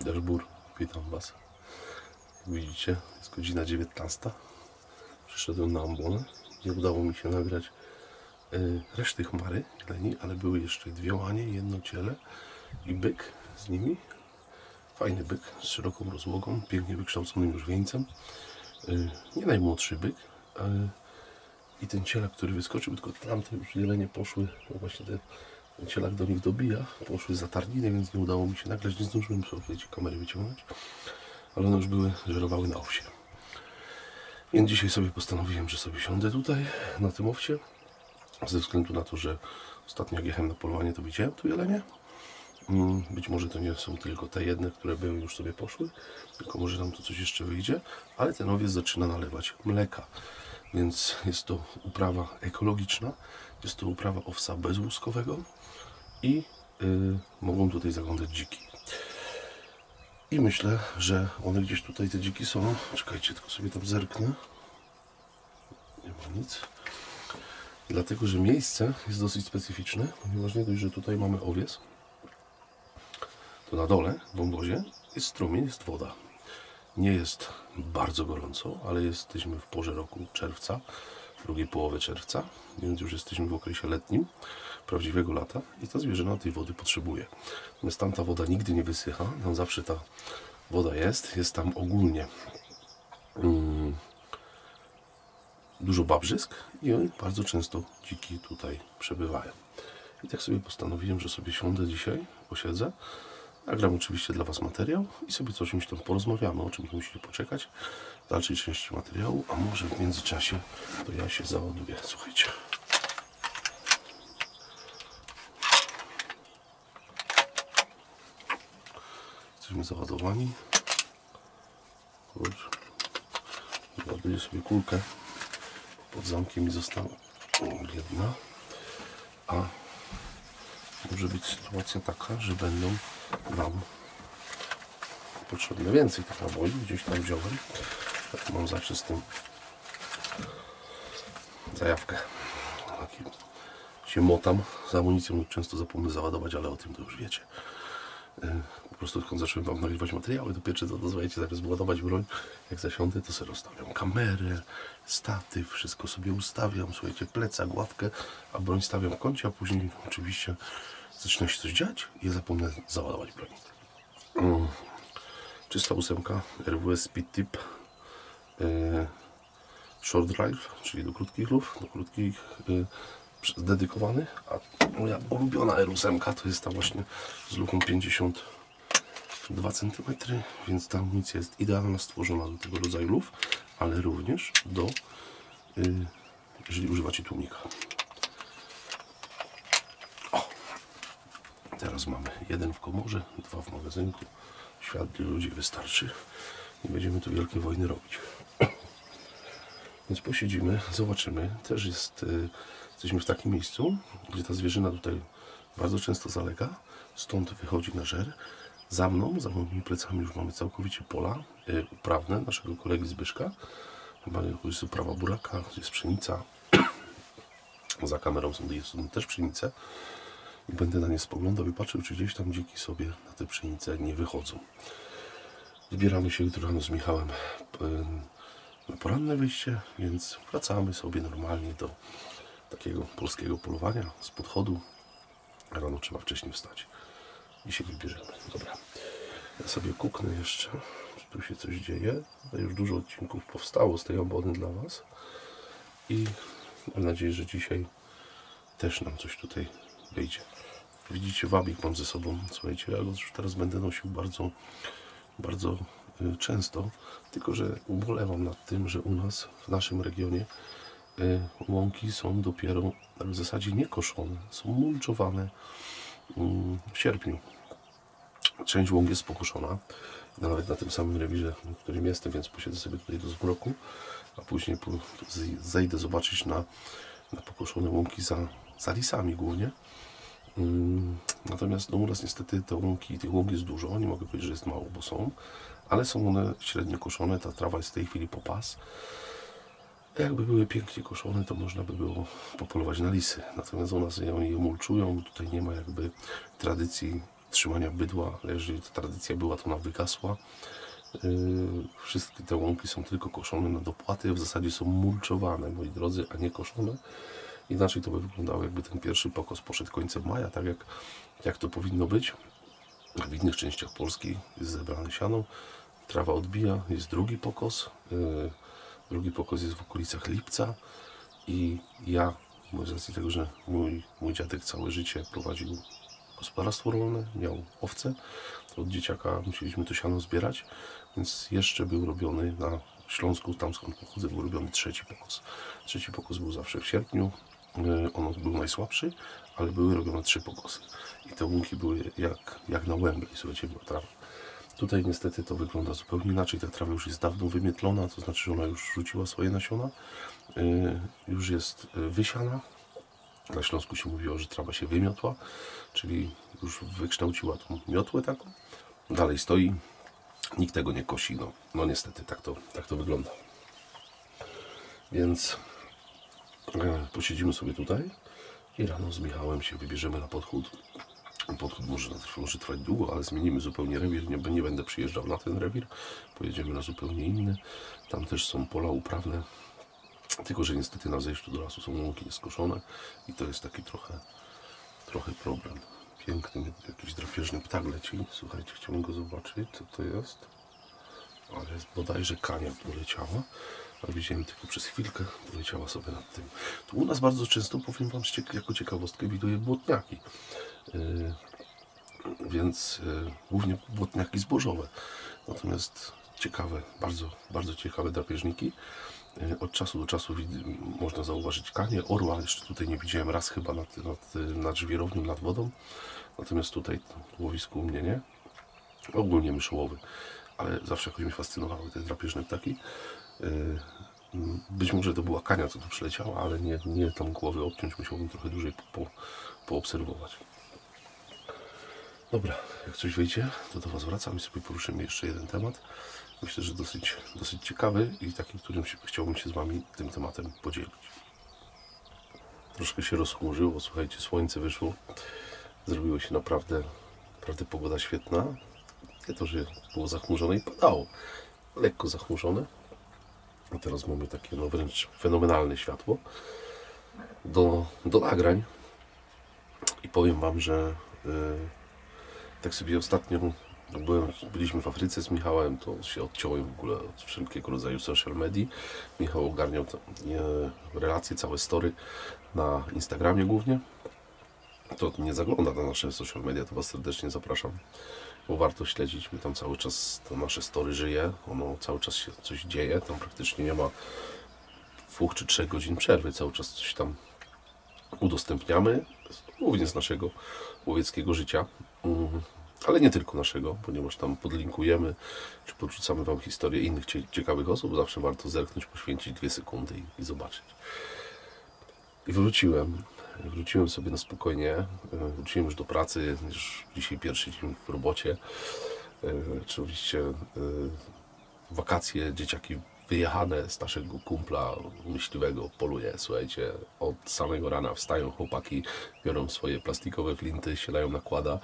Deszbur, witam Was. Jak widzicie, jest godzina 19. Przyszedłem na ambonę. Nie udało mi się nagrać reszty chmary, jeleni, ale były jeszcze dwie łanie, jedno ciele i byk z nimi. Fajny byk z szeroką rozłogą, pięknie wykształconym już wieńcem. Nie najmłodszy byk. I ten cielak, który wyskoczył, tylko tamte już jelenie poszły, no właśnie ten cielak do nich dobija, poszły za tarninę, więc nie udało mi się nagrać, nie zdążyłem sobie kamery wyciągnąć, ale one już żerowały na owsie. Więc dzisiaj sobie postanowiłem, że sobie siądę tutaj na tym owsie, ze względu na to, że ostatnio jak jechałem na polowanie, to widziałem tu jelenie. Być może to nie są tylko te jedne, które były, już sobie poszły, tylko może nam tu coś jeszcze wyjdzie, ale ten owiec zaczyna nalewać mleka. Więc jest to uprawa ekologiczna, jest to uprawa owsa bezłuskowego i mogą tutaj zaglądać dziki. I myślę, że one gdzieś tutaj, te dziki są. Czekajcie, tylko sobie tam zerknę. Nie ma nic. Dlatego, że miejsce jest dosyć specyficzne, ponieważ nie dość, że tutaj mamy owiec, to na dole w wąwozie jest strumień, jest woda. Nie jest bardzo gorąco, ale jesteśmy w porze roku czerwca, drugiej połowy czerwca, więc już jesteśmy w okresie letnim, prawdziwego lata i ta zwierzyna tej wody potrzebuje. Natomiast tam ta woda nigdy nie wysycha, tam zawsze ta woda jest tam ogólnie dużo babrzysk i bardzo często dziki tutaj przebywają. I tak sobie postanowiłem, że sobie siądę dzisiaj, posiedzę. Nagram oczywiście dla Was materiał i sobie coś o czymś tam porozmawiamy, o czymś musicie poczekać w dalszej części materiału, a może w międzyczasie to ja się załaduję. Słuchajcie. Jesteśmy załadowani. Załaduję sobie kulkę. Pod zamkiem mi została jedna, a może być sytuacja taka, że będą nam potrzebne więcej tych naboi. Gdzieś tam wziąłem. Tak mam zawsze z tym zajawkę. Taki się motam z amunicją, często zapomnę załadować, ale o tym to już wiecie. Po prostu skąd zacząłem Wam nagrywać materiały, to pierwsze co dozwajcie, zamiast ładować broń, jak zasiądę, to sobie rozstawiam kamerę, statyw, wszystko sobie ustawiam, słuchajcie, plecak, ławkę, a broń stawiam w kącie, a później oczywiście zaczyna się coś dziać i ja zapomnę załadować broń. 308 RWS Speed Tip Short Drive, czyli do krótkich luf, do krótkich dedykowany, a moja ulubiona R8 to jest ta właśnie z lufą 52 cm, więc ta amunicja jest idealna, stworzona do tego rodzaju luf, ale również do, jeżeli używacie tłumika. O, teraz mamy jeden w komorze, dwa w magazynku, świat dla ludzi wystarczy, nie będziemy tu wielkie wojny robić. Więc posiedzimy, zobaczymy, też jesteśmy w takim miejscu, gdzie ta zwierzyna tutaj bardzo często zalega, stąd wychodzi na żer. Za mną, za moimi plecami już mamy całkowicie pola uprawne naszego kolegi Zbyszka. Jest uprawa buraka, jest pszenica. Za kamerą są też pszenice. I będę na nie spoglądał i patrzył, czy gdzieś tam dziki sobie na te pszenice nie wychodzą. Wybieramy się jutro rano z Michałem na poranne wyjście, więc wracamy sobie normalnie do takiego polskiego polowania z podchodu. Rano trzeba wcześniej wstać i się wybierzemy. Dobra, ja sobie kuknę jeszcze, czy tu się coś dzieje. Tutaj już dużo odcinków powstało z tej ambony dla Was i mam nadzieję, że dzisiaj też nam coś tutaj wyjdzie. Widzicie, wabik mam ze sobą, słuchajcie, ja go już teraz będę nosił bardzo często, tylko że ubolewam nad tym, że u nas w naszym regionie łąki są dopiero w zasadzie niekoszone, są mulczowane w sierpniu. Część łąk jest pokoszona, nawet na tym samym rewirze, w którym jestem, więc posiedzę sobie tutaj do zmroku, a później zejdę zobaczyć na pokoszone łąki za lisami głównie. Natomiast no, u nas niestety tych łąk jest dużo, nie mogę powiedzieć, że jest mało, bo są, ale są one średnio koszone, ta trawa jest w tej chwili po pas. Jakby były pięknie koszone, to można by było popolować na lisy. Natomiast u nas oni je mulczują, tutaj nie ma jakby tradycji trzymania bydła, ale jeżeli ta tradycja była, to ona wygasła. Wszystkie te łąki są tylko koszone na dopłaty, w zasadzie są mulczowane, moi drodzy, a nie koszone. Inaczej to by wyglądało, jakby ten pierwszy pokos poszedł końcem maja, tak jak to powinno być. W innych częściach Polski jest zebrane siano, trawa odbija, jest drugi pokos. Drugi pokos jest w okolicach lipca i ja, z racji tego, że mój dziadek całe życie prowadził gospodarstwo rolne, miał owce, to od dzieciaka musieliśmy to siano zbierać, więc jeszcze był robiony na Śląsku, tam skąd pochodzę, był robiony trzeci pokos. Trzeci pokos był zawsze w sierpniu, on był najsłabszy, ale były robione 3 pokosy i te łąki były jak na Wembley, słuchajcie, była trawa. Tutaj niestety to wygląda zupełnie inaczej, ta trawa już jest dawno wymietlona, to znaczy, że ona już rzuciła swoje nasiona, już jest wysiana. Na Śląsku się mówiło, że trawa się wymiotła, czyli już wykształciła tą miotłę taką. Dalej stoi, nikt tego nie kosi, no niestety tak to wygląda. Więc posiedzimy sobie tutaj i rano z Michałem się wybierzemy na podchód. Podchód może trwać długo, ale zmienimy zupełnie rewir, nie będę przyjeżdżał na ten rewir, pojedziemy na zupełnie inny. Tam też są pola uprawne, tylko że niestety na zejściu do lasu są łąki nieskoszone i to jest taki trochę problem. Piękny, jakiś drapieżny ptak leci, słuchajcie, chciałbym go zobaczyć, co to jest, ale bodajże kania poleciała, a widziałem tylko przez chwilkę, poleciała sobie nad tym. Tu u nas bardzo często, powiem wam jako ciekawostkę, widuję błotniaki. Więc głównie błotniaki zbożowe. Natomiast ciekawe, bardzo ciekawe drapieżniki. Od czasu do czasu można zauważyć kanie, orła. Jeszcze tutaj nie widziałem, raz chyba nad żwirownią, nad wodą. Natomiast tutaj w łowisku u mnie nie. Ogólnie myszołowy. Ale zawsze jakoś mnie fascynowały te drapieżne ptaki. Być może to była kania, co tu przyleciała, ale nie tam głowy obciąć, musiałbym trochę dłużej poobserwować. Dobra, jak coś wyjdzie, to do Was wracam i sobie poruszymy jeszcze jeden temat. Myślę, że dosyć ciekawy i taki, którym chciałbym się z Wami tym tematem podzielić. Troszkę się rozchmurzyło, słuchajcie, słońce wyszło. Zrobiło się naprawdę pogoda świetna. Nie to, że było zachmurzone i padało. Lekko zachmurzone. A teraz mamy takie wręcz fenomenalne światło do nagrań. I powiem Wam, że tak sobie ostatnio byliśmy w Afryce z Michałem, to się odciąłem w ogóle od wszelkiego rodzaju social medii. Michał ogarniał relacje, całe story na Instagramie głównie. To nie zagląda na nasze social media, to Was serdecznie zapraszam, bo warto śledzić, my tam cały czas to nasze story żyje, ono cały czas się coś dzieje, tam praktycznie nie ma 2 czy 3 godzin przerwy, cały czas coś tam udostępniamy, głównie z naszego łowieckiego życia, ale nie tylko naszego, ponieważ tam podlinkujemy, czy podrzucamy Wam historię innych ciekawych osób, zawsze warto zerknąć, poświęcić 2 sekundy i zobaczyć. I wróciłem sobie na spokojnie, wróciłem już do pracy, już dzisiaj pierwszy dzień w robocie, oczywiście wakacje, dzieciaki wyjechane z naszego kumpla myśliwego poluje, słuchajcie, od samego rana wstają chłopaki, biorą swoje plastikowe flinty, siadają na kłada.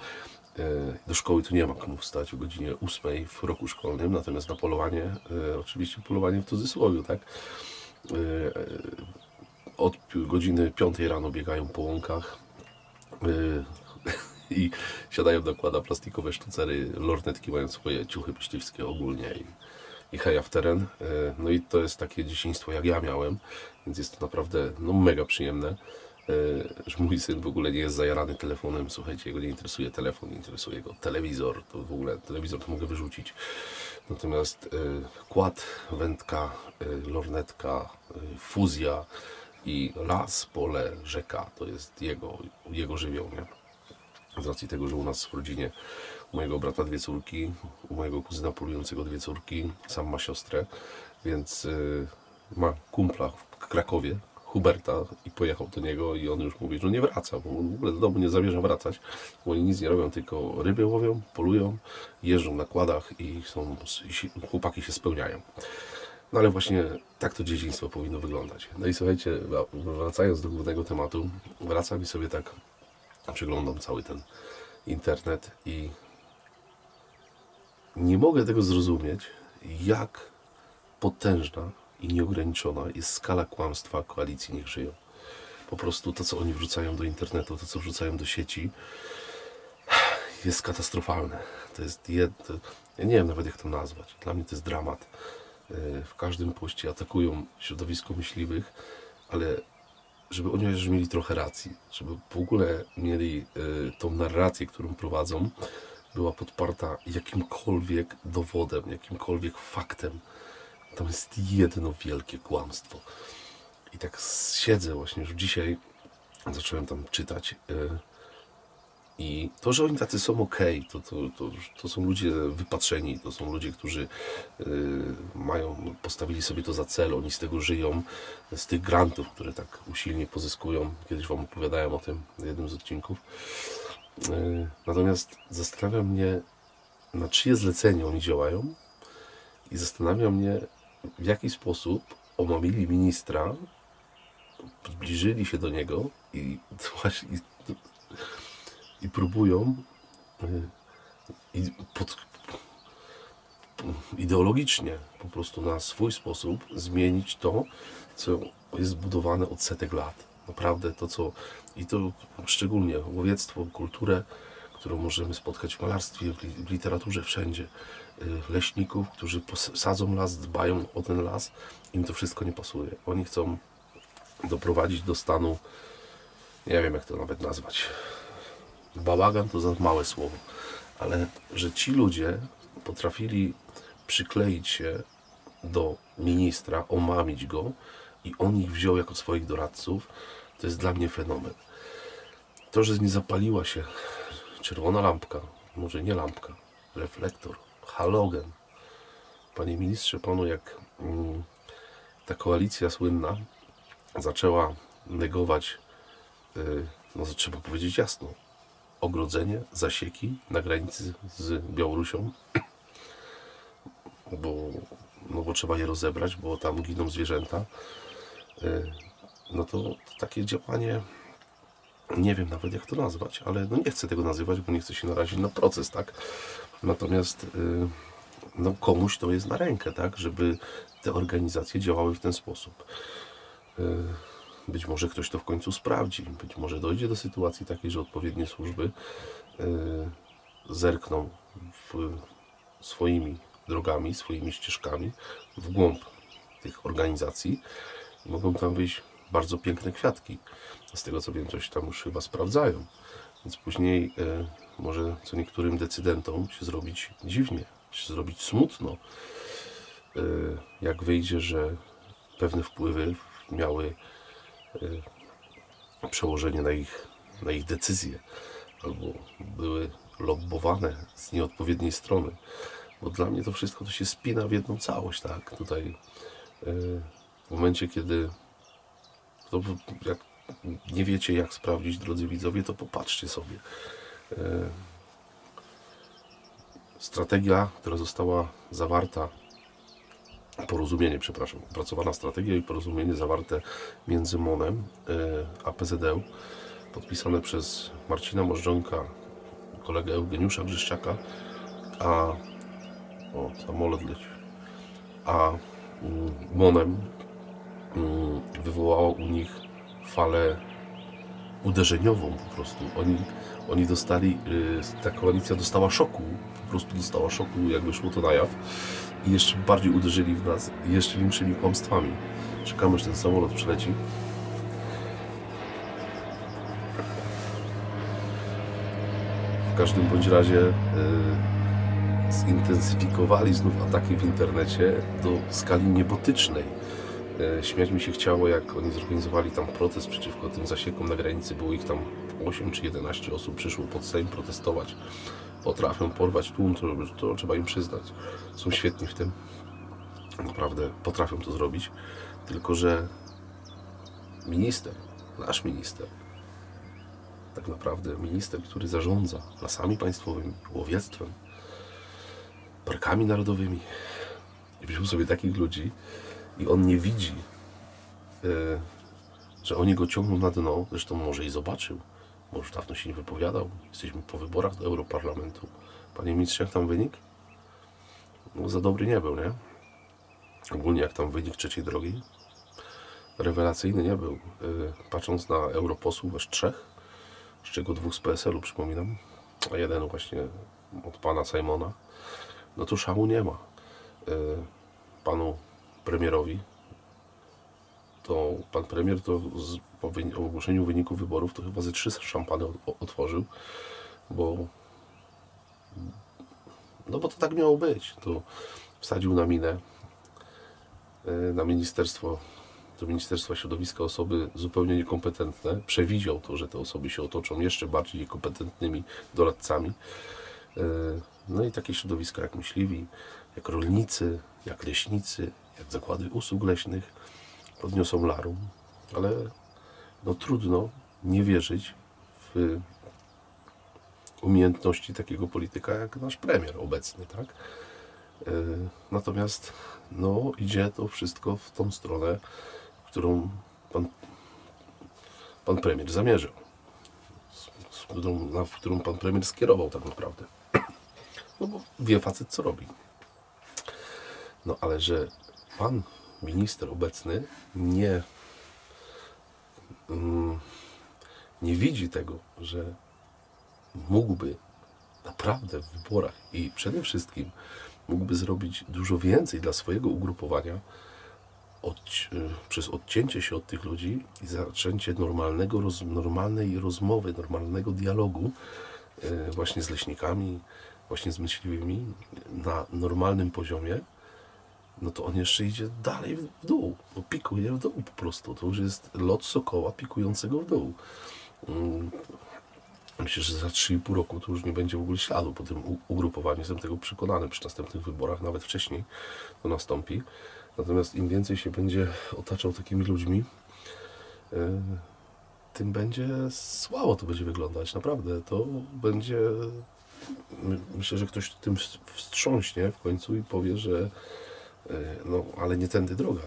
Do szkoły tu nie ma komu wstać o godzinie 8 w roku szkolnym, natomiast na polowanie, oczywiście polowanie w cudzysłowie, tak? Od godziny 5 rano biegają po łąkach i siadają na kłada plastikowe sztucery, lornetki mają swoje ciuchy myśliwskie ogólnie i heja w teren. No i to jest takie dzieciństwo, jak ja miałem, więc jest to naprawdę mega przyjemne, że mój syn w ogóle nie jest zajarany telefonem, słuchajcie, jego nie interesuje telefon, nie interesuje go telewizor, to w ogóle telewizor to mogę wyrzucić. Natomiast kład, wędka, lornetka, fuzja i las, pole, rzeka, to jest jego żywioł, nie? Z racji tego, że u nas w rodzinie u mojego brata 2 córki, u mojego kuzyna polującego 2 córki, sam ma siostrę, więc ma kumpla w Krakowie, Huberta, i pojechał do niego i on już mówi, że nie wraca, bo on w ogóle do domu nie zamierza wracać, bo oni nic nie robią, tylko ryby łowią, polują, jeżdżą na kładach i chłopaki się spełniają. No ale właśnie tak to dzieciństwo powinno wyglądać. No i słuchajcie, wracając do głównego tematu, wracam i sobie tak przeglądam internet i nie mogę tego zrozumieć, jak potężna i nieograniczona jest skala kłamstwa koalicji Niech Żyją. Po prostu to, co oni wrzucają do internetu, to, co wrzucają do sieci, jest katastrofalne. To jest ja nie wiem nawet, jak to nazwać. Dla mnie to jest dramat. W każdym poście atakują środowisko myśliwych, ale żeby oni już mieli trochę racji, żeby w ogóle mieli tą narrację, którą prowadzą, była podparta jakimkolwiek dowodem, jakimkolwiek faktem. Tam jest jedno wielkie kłamstwo. I tak siedzę właśnie już dzisiaj, zacząłem tam czytać i to, że oni tacy są okej, to są ludzie wypatrzeni, to są ludzie, którzy postawili sobie to za cel, oni z tego żyją, z tych grantów, które tak usilnie pozyskują. Kiedyś Wam opowiadałem o tym w jednym z odcinków. Natomiast zastanawia mnie, na czyje zlecenie oni działają i zastanawia mnie, w jaki sposób omamili ministra, zbliżyli się do niego i próbują ideologicznie po prostu na swój sposób zmienić to, co jest zbudowane od setek lat. Naprawdę to, co... I to szczególnie łowiectwo, kulturę, którą możemy spotkać w malarstwie, w literaturze, wszędzie. Leśników, którzy sadzą las, dbają o ten las, im to wszystko nie pasuje. Oni chcą doprowadzić do stanu, nie wiem, jak to nawet nazwać. Bałagan to za małe słowo, ale że ci ludzie potrafili przykleić się do ministra, omamić go i on ich wziął jako swoich doradców, to jest dla mnie fenomen. To, że nie zapaliła się czerwona lampka, może nie lampka, reflektor, halogen. Panie ministrze, panu jak ta koalicja słynna zaczęła negować, no trzeba powiedzieć jasno, ogrodzenie, zasieki na granicy z Białorusią, bo trzeba je rozebrać, bo tam giną zwierzęta, no to takie działanie, nie wiem nawet, jak to nazwać, ale no nie chcę tego nazywać, bo nie chcę się narazić na proces, tak? Natomiast no komuś to jest na rękę, tak? Żeby te organizacje działały w ten sposób. Być może ktoś to w końcu sprawdzi, być może dojdzie do sytuacji takiej, że odpowiednie służby zerkną swoimi drogami, swoimi ścieżkami w głąb tych organizacji i mogą tam wyjść bardzo piękne kwiatki. Z tego co wiem, coś tam już chyba sprawdzają. Więc później może co niektórym decydentom się zrobić dziwnie, się zrobić smutno, jak wyjdzie, że pewne wpływy miały przełożenie na ich decyzje albo były lobbowane z nieodpowiedniej strony. Bo dla mnie to wszystko to się spina w jedną całość, tak? Tutaj w momencie, kiedy jak nie wiecie, jak sprawdzić, drodzy widzowie, to popatrzcie sobie. Strategia, która została zawarta, opracowana strategia i porozumienie zawarte między MON-em a PZŁ, podpisane przez Marcina Możdżonka, kolegę Eugeniusza Grzeszczaka, samolot leci, a MON-em wywołało u nich falę uderzeniową po prostu. Oni dostali, ta koalicja dostała szoku, po prostu dostała szoku, jakby szło to na jaw i jeszcze bardziej uderzyli w nas, jeszcze większymi kłamstwami. Czekamy, aż ten samolot przyleci. W każdym bądź razie zintensyfikowali znów ataki w internecie do skali niebotycznej. Śmiać mi się chciało, jak oni zorganizowali tam protest przeciwko tym zasiekom na granicy. Było ich tam 8 czy 11 osób, przyszło pod Sejm protestować. Potrafią porwać tłum, to trzeba im przyznać. Są świetni w tym. Naprawdę potrafią to zrobić. Tylko że nasz minister, tak naprawdę minister, który zarządza lasami państwowymi, łowiectwem, parkami narodowymi, i wziął sobie takich ludzi i on nie widzi, że oni go ciągną na dno. Zresztą może i zobaczył, bo już dawno się nie wypowiadał. Jesteśmy po wyborach do Europarlamentu. Panie ministrze, jak tam wynik? No, za dobry nie był, nie? Ogólnie jak tam wynik trzeciej drogi? Rewelacyjny nie był. Patrząc na europosłów, aż 3, z czego 2 z PSL-u, przypominam, a 1 właśnie od pana Simona, no to szału nie ma. Panu premierowi, to pan premier to po ogłoszeniu wyniku wyborów to chyba ze 3 szampany otworzył, bo to tak miało być. To wsadził na minę, na ministerstwo, do Ministerstwa Środowiska osoby zupełnie niekompetentne. Przewidział to, że te osoby się otoczą jeszcze bardziej niekompetentnymi doradcami. No i takie środowiska jak myśliwi, jak rolnicy, jak leśnicy, jak zakłady usług leśnych podniosą larum, ale no trudno nie wierzyć w umiejętności takiego polityka jak nasz premier obecny, tak? Natomiast no, idzie to wszystko w tą stronę, w którą pan premier zamierzał, w którą pan premier skierował tak naprawdę. No bo wie facet, co robi. No ale że pan minister obecny nie widzi tego, że mógłby naprawdę w wyborach i przede wszystkim mógłby zrobić dużo więcej dla swojego ugrupowania przez odcięcie się od tych ludzi i zaczęcie normalnej rozmowy, normalnego dialogu właśnie z leśnikami, właśnie z myśliwymi na normalnym poziomie, no to on jeszcze idzie dalej w dół, bo pikuje w dół po prostu. To już jest lot sokoła pikującego w dół. Myślę, że za 3,5 roku to już nie będzie w ogóle śladu po tym ugrupowaniu. Jestem tego przekonany, przy następnych wyborach, nawet wcześniej to nastąpi. Natomiast im więcej się będzie otaczał takimi ludźmi, tym będzie słabo to będzie wyglądać. Naprawdę, to będzie... Myślę, że ktoś tym wstrząśnie w końcu i powie, że no, ale nie tędy droga.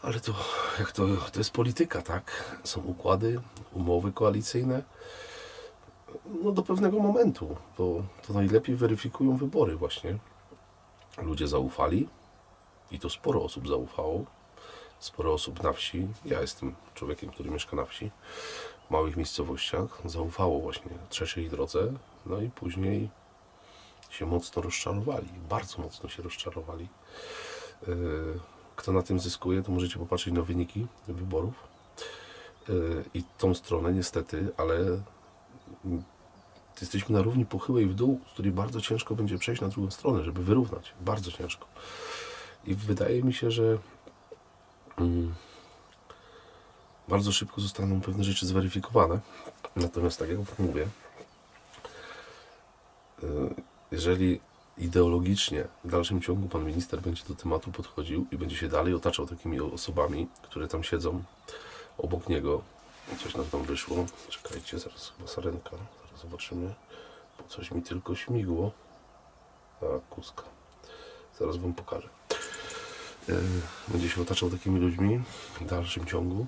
Ale to, jak to jest polityka, tak? Są układy, umowy koalicyjne. No do pewnego momentu. To najlepiej weryfikują wybory właśnie. Ludzie zaufali i to sporo osób zaufało. Sporo osób na wsi. Ja jestem człowiekiem, który mieszka na wsi. W małych miejscowościach. Zaufało właśnie trzeciej drodze. No i później się mocno rozczarowali. Bardzo mocno się rozczarowali. Kto na tym zyskuje, to możecie popatrzeć na wyniki wyborów. I tą stronę niestety, ale jesteśmy na równi pochyłej w dół, z której bardzo ciężko będzie przejść na drugą stronę, żeby wyrównać. Bardzo ciężko. I wydaje mi się, że bardzo szybko zostaną pewne rzeczy zweryfikowane. Natomiast tak jak mówię, jeżeli ideologicznie w dalszym ciągu pan minister będzie do tematu podchodził i będzie się dalej otaczał takimi osobami, które tam siedzą obok niego. Coś nam tam wyszło. Czekajcie, zaraz chyba sarenka. Zaraz zobaczymy. Bo coś mi tylko śmigło. A, kuska. Zaraz wam pokażę. Będzie się otaczał takimi ludźmi w dalszym ciągu,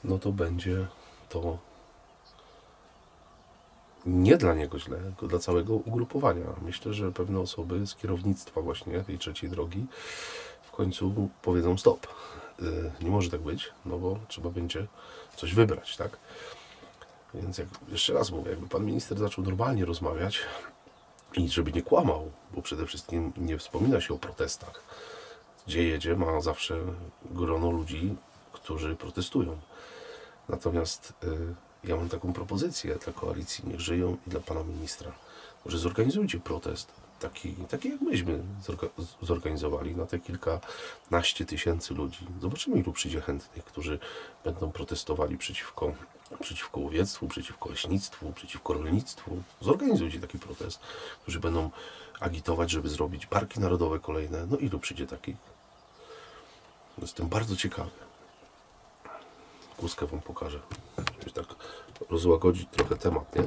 no to będzie to nie dla niego źle, tylko dla całego ugrupowania. Myślę, że pewne osoby z kierownictwa właśnie tej trzeciej drogi w końcu powiedzą stop. Nie może tak być, no bo trzeba będzie coś wybrać, tak? Więc jeszcze raz mówię, jakby pan minister zaczął normalnie rozmawiać i żeby nie kłamał, bo przede wszystkim nie wspomina się o protestach. Gdzie jedzie, ma zawsze grono ludzi, którzy protestują. Natomiast ja mam taką propozycję dla koalicji Niech Żyją i dla pana ministra. Może zorganizujcie protest, taki jak myśmy zorganizowali na te kilkanaście tysięcy ludzi. Zobaczymy, ilu przyjdzie chętnych, którzy będą protestowali przeciwko łowiectwu, przeciwko leśnictwu, przeciwko rolnictwu. Zorganizujcie taki protest, którzy będą agitować, żeby zrobić parki narodowe kolejne. No ilu przyjdzie takich? Jestem bardzo ciekawy. Kłuskę wam pokażę. Żeby tak rozłagodzić trochę temat, nie?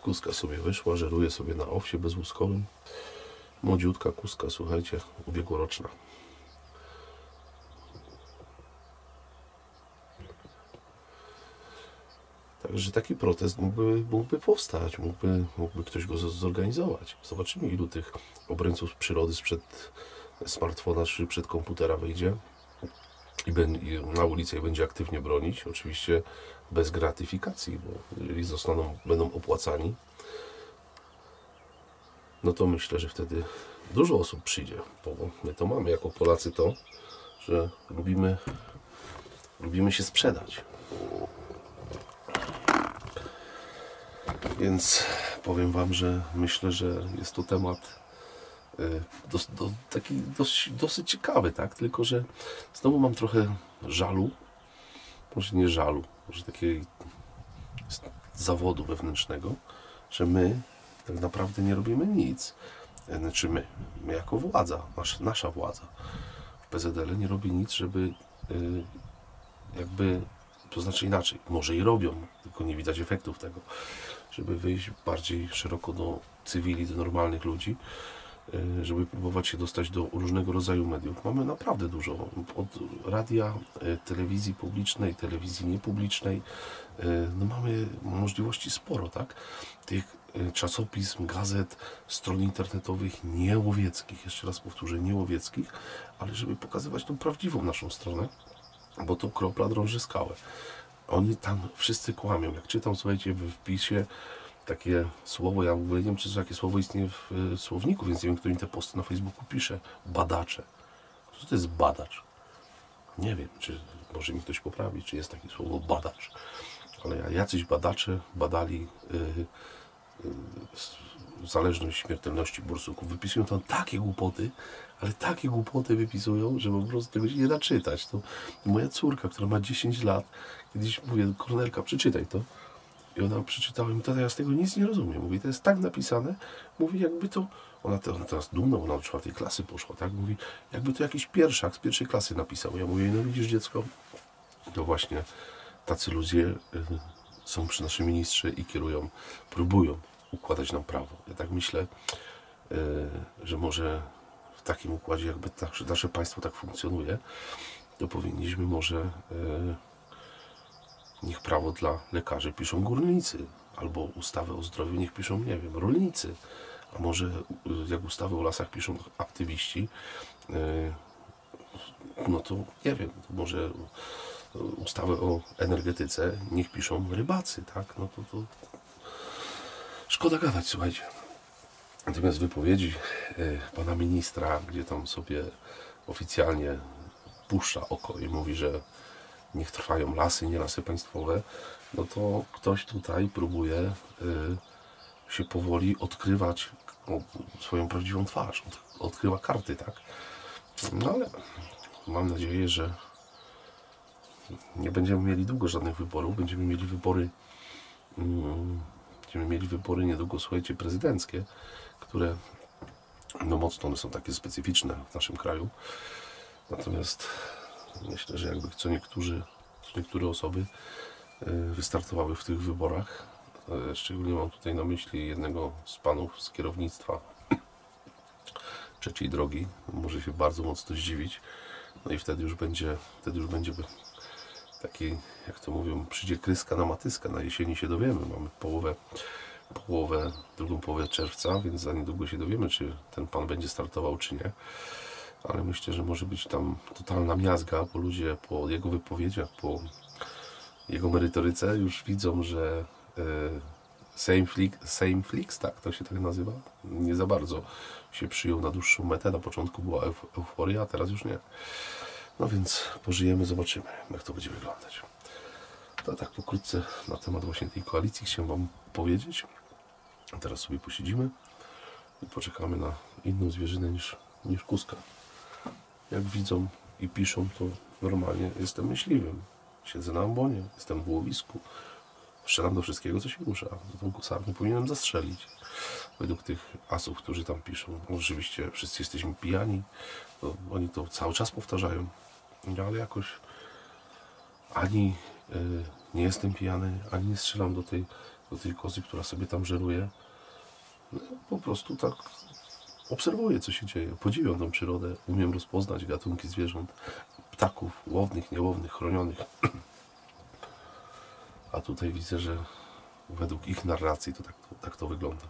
Kuska sobie wyszła, żeruje sobie na owsie bezłuskowym. Młodziutka kuska, słuchajcie, ubiegłoroczna. Także taki protest mógłby powstać, mógłby ktoś go zorganizować. Zobaczymy, ilu tych obrońców przyrody sprzed smartfona czy przed komputera wyjdzie i na ulicę i będzie aktywnie bronić. Oczywiście bez gratyfikacji, bo jeżeli będą opłacani, no to myślę, że wtedy dużo osób przyjdzie, bo my to mamy jako Polacy to, że lubimy się sprzedać. Więc powiem Wam, że myślę, że jest to temat taki dosyć ciekawy, tak? Tylko że znowu mam trochę żalu, może nie żalu, może takiego zawodu wewnętrznego, że my tak naprawdę nie robimy nic. Znaczy my jako władza, nasza władza w PZL nie robi nic, żeby to znaczy inaczej, może i robią, tylko nie widać efektów tego, żeby wyjść bardziej szeroko do cywili, do normalnych ludzi, żeby próbować się dostać do różnego rodzaju mediów. Mamy naprawdę dużo, od radia, telewizji publicznej, telewizji niepublicznej, no mamy możliwości sporo, tak? Tych czasopism, gazet, stron internetowych niełowieckich, jeszcze raz powtórzę, niełowieckich, ale żeby pokazywać tą prawdziwą naszą stronę, bo to kropla drąży skałę. Oni tam wszyscy kłamią. Jak czytam, słuchajcie, w wpisie takie słowo, ja w ogóle nie wiem, czy takie słowo istnieje w słowniku, więc nie wiem, kto mi te posty na Facebooku pisze. Badacze. Co to jest badacz? Nie wiem, czy może mi ktoś poprawi, czy jest takie słowo badacz. Ale jacyś badacze badali zależność śmiertelności borsuków. Wypisują tam takie głupoty, ale takie głupoty wypisują, że po prostu tego się nie da czytać. To moja córka, która ma 10 lat, kiedyś mówię, Kornelka, przeczytaj to. I ona przeczytała i mówi, tata, ja z tego nic nie rozumiem. Mówi, to jest tak napisane, mówi, jakby to, ona teraz dumna, ona do 4. klasy poszła, tak? Mówi, jakby to jakiś pierwszak z 1. klasy napisał. Ja mówię, no widzisz, dziecko, to właśnie tacy ludzie są przy naszym ministrze i próbują układać nam prawo. Ja tak myślę, że może w takim układzie, jakby nasze państwo tak funkcjonuje, to powinniśmy może niech prawo dla lekarzy piszą górnicy, albo ustawę o zdrowiu niech piszą, nie wiem, rolnicy, a może jak ustawę o lasach piszą aktywiści, no to nie wiem, to może ustawę o energetyce niech piszą rybacy, tak? No to szkoda gadać, słuchajcie. Natomiast wypowiedzi pana ministra, gdzie tam sobie oficjalnie puszcza oko i mówi, że niech trwają lasy, nie lasy państwowe, no to ktoś tutaj próbuje się powoli odkrywać swoją prawdziwą twarz, odkrywa karty, tak? No ale mam nadzieję, że nie będziemy mieli długo żadnych wyborów, będziemy mieli wybory niedługo, słuchajcie, prezydenckie, które no mocno one są takie specyficzne w naszym kraju. Natomiast myślę, że jakby niektóre osoby wystartowały w tych wyborach, szczególnie mam tutaj na myśli jednego z panów z kierownictwa trzeciej drogi, może się bardzo mocno zdziwić, no i wtedy już będzie taki, jak to mówią, przyjdzie kryska na matyska, na jesieni się dowiemy, mamy drugą połowę czerwca, więc za niedługo się dowiemy, czy ten pan będzie startował, czy nie. Ale myślę, że może być tam totalna miazga, bo ludzie po jego wypowiedziach, po jego merytoryce już widzą, że Sejm Flix, tak to się tak nazywa, nie za bardzo się przyjął na dłuższą metę. Na początku była euforia, a teraz już nie. No więc pożyjemy, zobaczymy, jak to będzie wyglądać. To tak pokrótce na temat właśnie tej koalicji chciałem Wam powiedzieć. A teraz sobie posiedzimy i poczekamy na inną zwierzynę niż kuska. Jak widzą i piszą, to normalnie jestem myśliwym. Siedzę na ambonie, jestem w łowisku. Strzelam do wszystkiego, co się rusza. Tą kusarnię powinienem zastrzelić. Według tych asów, którzy tam piszą. Oczywiście wszyscy jesteśmy pijani. To oni to cały czas powtarzają. Ale jakoś ani nie jestem pijany, ani nie strzelam do tej kozy, która sobie tam żeruje. No, po prostu tak obserwuję, co się dzieje. Podziwiam tą przyrodę. Umiem rozpoznać gatunki zwierząt, ptaków, łownych, niełownych, chronionych. A tutaj widzę, że według ich narracji to tak to wygląda.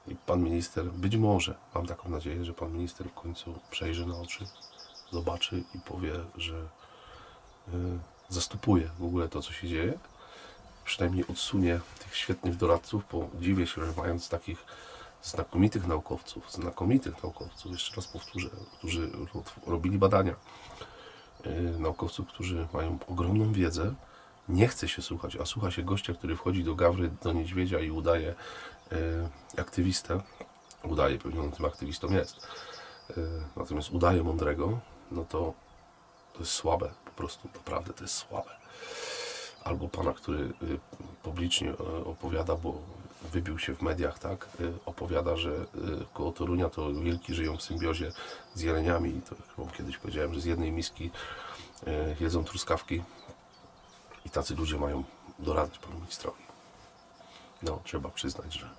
I pan minister, być może, mam taką nadzieję, że pan minister w końcu przejrzy na oczy, zobaczy i powie, że zastopuje w ogóle to, co się dzieje. Przynajmniej odsunie tych świetnych doradców, bo dziwię się, że mając takich znakomitych naukowców, jeszcze raz powtórzę, którzy robili badania, naukowców, którzy mają ogromną wiedzę, nie chce się słuchać, a słucha się gościa, który wchodzi do gawry, do niedźwiedzia i udaje aktywistę, pewnie on tym aktywistą jest, natomiast udaje mądrego, no to jest słabe, po prostu, naprawdę to jest słabe. Albo pana, który publicznie opowiada, bo wybił się w mediach, tak, opowiada, że koło Torunia to wilki żyją w symbiozie z jeleniami i to chyba kiedyś powiedziałem, że z jednej miski jedzą truskawki i tacy ludzie mają doradzać panu ministrowi. No, trzeba przyznać, że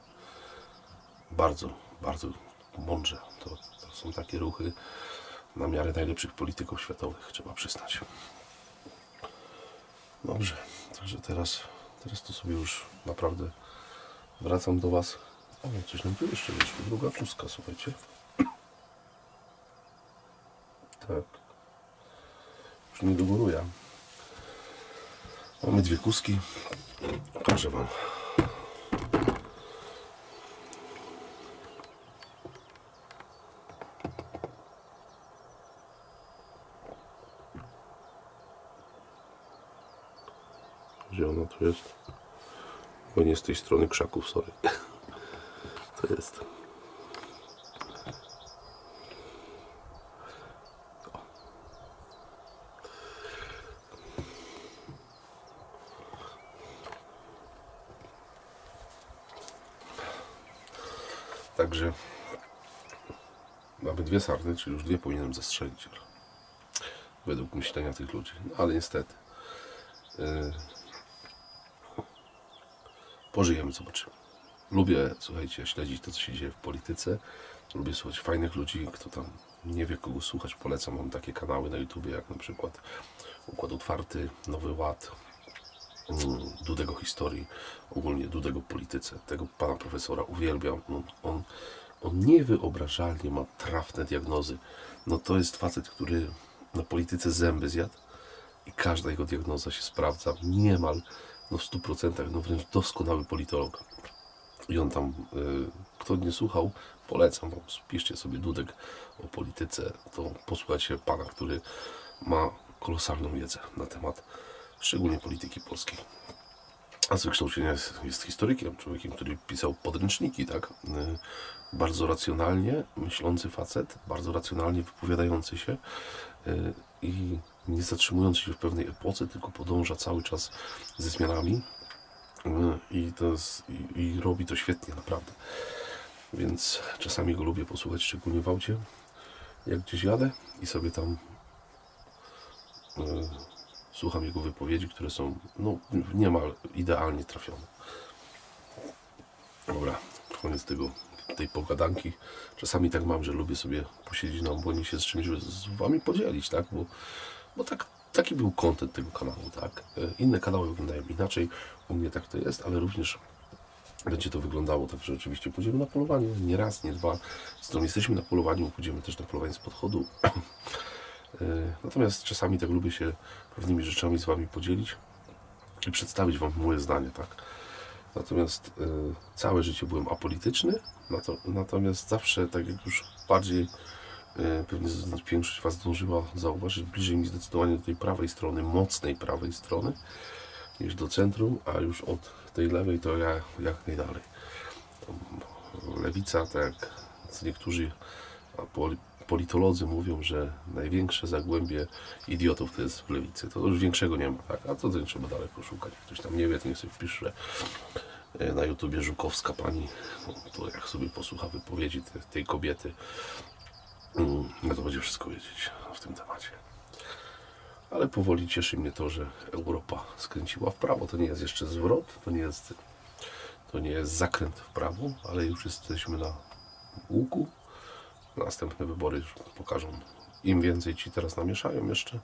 bardzo, bardzo mądrze. To są takie ruchy na miarę najlepszych polityków światowych, trzeba przyznać. Dobrze, także teraz to sobie już naprawdę wracam do was. O, coś nam tu jeszcze wyszło, druga kuska, słuchajcie. Tak. Już mi dogoruje. Mamy dwie kuski. Pokażę wam. Gdzie ona tu jest? Bo nie z tej strony krzaków, sorry. To jest. Także mamy dwie sarny, czyli już dwie powinienem zastrzelić. Według myślenia tych ludzi. No, ale niestety. Pożyjemy, zobaczymy. Lubię, słuchajcie, śledzić to, co się dzieje w polityce. Lubię słuchać fajnych ludzi. Kto tam nie wie, kogo słuchać, polecam. Mam takie kanały na YouTubie, jak na przykład Układ Otwarty, Nowy Ład, Dudego Historii, ogólnie Dudego Polityce. Tego pana profesora uwielbiam. On niewyobrażalnie ma trafne diagnozy. No to jest facet, który na polityce zęby zjadł i każda jego diagnoza się sprawdza niemal w 100%, no wręcz doskonały politolog. I on tam, kto nie słuchał, polecam wam, piszcie sobie Dudek o polityce, to posłuchajcie pana, który ma kolosalną wiedzę na temat szczególnie polityki polskiej. A z wykształcenia jest historykiem, człowiekiem, który pisał podręczniki, tak? Bardzo racjonalnie myślący facet, bardzo racjonalnie wypowiadający się i nie zatrzymujący się w pewnej epoce, tylko podąża cały czas ze zmianami i robi to świetnie, naprawdę. Więc czasami go lubię posłuchać, szczególnie w aucie, jak gdzieś jadę i sobie tam słucham jego wypowiedzi, które są no, niemal idealnie trafione. Dobra, koniec tej pogadanki. Czasami tak mam, że lubię sobie posiedzieć na ambonie się z czymś z wami podzielić, tak? Bo taki był content tego kanału, tak? Inne kanały wyglądają inaczej, u mnie tak to jest, ale również będzie to wyglądało tak, że oczywiście pójdziemy na polowanie, nie raz, nie dwa. Zresztą jesteśmy na polowaniu, pójdziemy też na polowanie z podchodu. Natomiast czasami tak lubię się pewnymi rzeczami z wami podzielić i przedstawić wam moje zdanie, tak? Natomiast całe życie byłem apolityczny, natomiast zawsze, tak jak już bardziej pewnie większość was zdążyła zauważyć, bliżej mi zdecydowanie do tej prawej strony, mocnej prawej strony, niż do centrum, a już od tej lewej to ja jak najdalej. Lewica, tak jak niektórzy politolodzy mówią, że największe zagłębie idiotów to jest w lewicy. To już większego nie ma, tak? A to nie trzeba daleko szukać. Ktoś tam nie wie, to niech sobie wpisze na YouTubie Żukowska pani, no, to jak sobie posłucha wypowiedzi tej kobiety, no to będzie wszystko wiedzieć w tym temacie. Ale powoli cieszy mnie to, że Europa skręciła w prawo. To nie jest jeszcze zwrot, to nie jest To nie jest zakręt w prawo, ale już jesteśmy na łuku. Następne wybory już pokażą. Im więcej ci teraz namieszają jeszcze,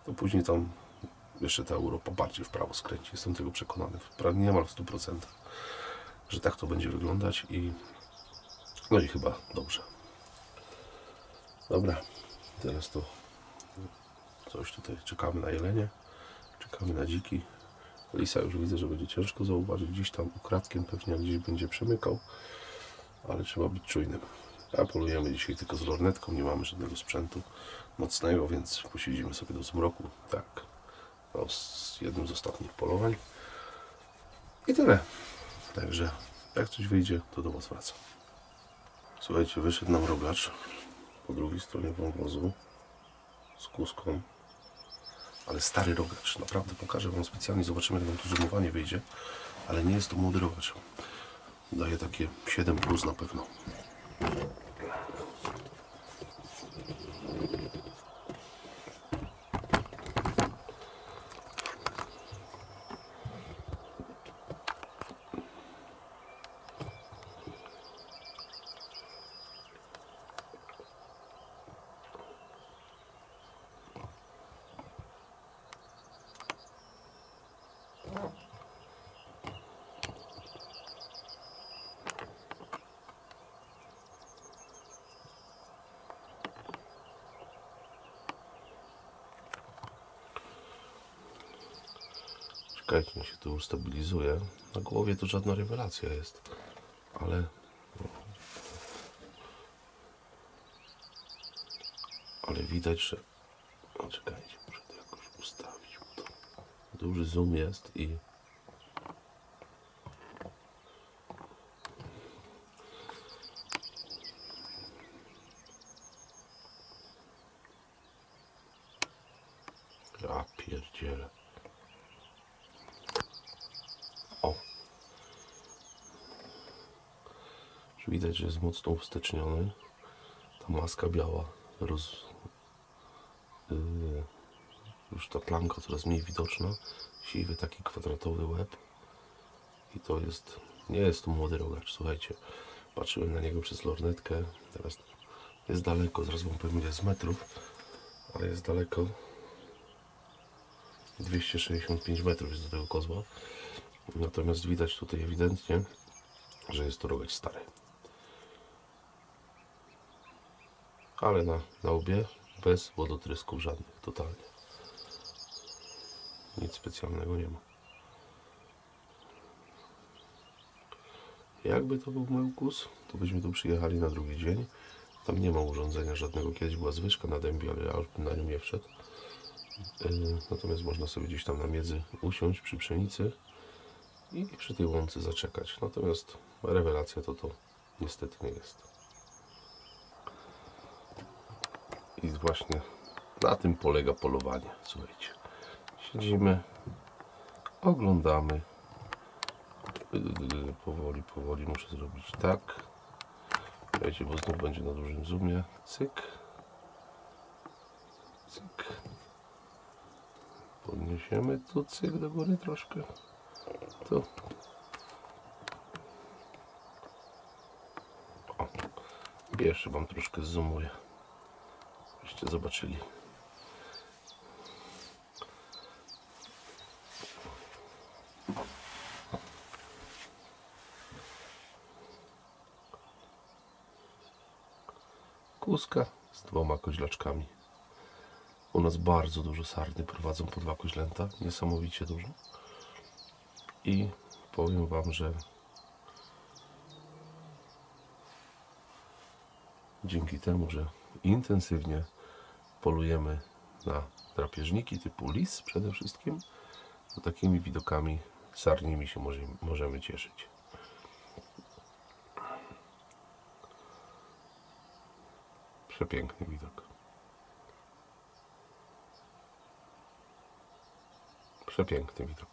to później tam jeszcze ta Europa bardziej w prawo skręci. Jestem tego przekonany. Niemal w 100%, że tak to będzie wyglądać no i chyba dobrze. Dobra, teraz to coś tutaj czekamy na jelenie, czekamy na dziki. Lisa już widzę, że będzie ciężko zauważyć, gdzieś tam ukradkiem pewnie gdzieś będzie przemykał, ale trzeba być czujnym. A polujemy dzisiaj tylko z lornetką, nie mamy żadnego sprzętu mocnego, więc posiedzimy sobie do zmroku, tak, no, z jednym z ostatnich polowań i tyle. Także jak coś wyjdzie, to do Was wracam. Słuchajcie, wyszedł nam rogacz po drugiej stronie wąwozu z kuską, ale stary rogacz. Naprawdę pokażę Wam specjalnie, zobaczymy, jak nam tu zoomowanie wyjdzie, ale nie jest to młody rogacz. Daje takie 7+ na pewno. Czekajcie, mi się tu ustabilizuje. Na głowie to żadna rewelacja jest, ale widać, że... No, czekajcie, muszę to jakoś ustawić. Bo to duży zoom jest i... Ja pierdzielę. O! Widać, że jest mocno uwsteczniony. Ta maska biała już ta plamka coraz mniej widoczna. Siwy taki kwadratowy łeb. I to jest... Nie jest to młody rogacz, słuchajcie. Patrzyłem na niego przez lornetkę. Teraz jest daleko, zaraz Wam powiem ile jest metrów. Ale jest daleko. 265 metrów jest do tego kozła. Natomiast widać tutaj ewidentnie, że jest to rogacz stary. Ale na łbie bez wodotrysków żadnych, totalnie. Nic specjalnego nie ma. Jakby to był mój ukus, to byśmy tu przyjechali na drugi dzień. Tam nie ma urządzenia żadnego. Kiedyś była zwyżka na dębie, ale ja już bym na nią nie wszedł. Natomiast można sobie gdzieś tam na miedzy usiąść przy pszenicy i przy tej łące zaczekać. Natomiast rewelacja to niestety nie jest. I właśnie na tym polega polowanie. Słuchajcie, siedzimy, oglądamy. Powoli muszę zrobić tak. Słuchajcie, bo znów będzie na dużym zoomie. Cyk. Cyk. Podniesiemy tu cyk do góry troszkę. Tu. O. I jeszcze Wam troszkę zoomuję. Żebyście zobaczyli. Kuska z 2 koźlaczkami. U nas bardzo dużo sarny prowadzą po 2 koźlęta, niesamowicie dużo. I powiem Wam, że dzięki temu, że intensywnie polujemy na drapieżniki typu lis przede wszystkim, to takimi widokami sarnimi się możemy cieszyć. Przepiękny widok. Przepiękny widok.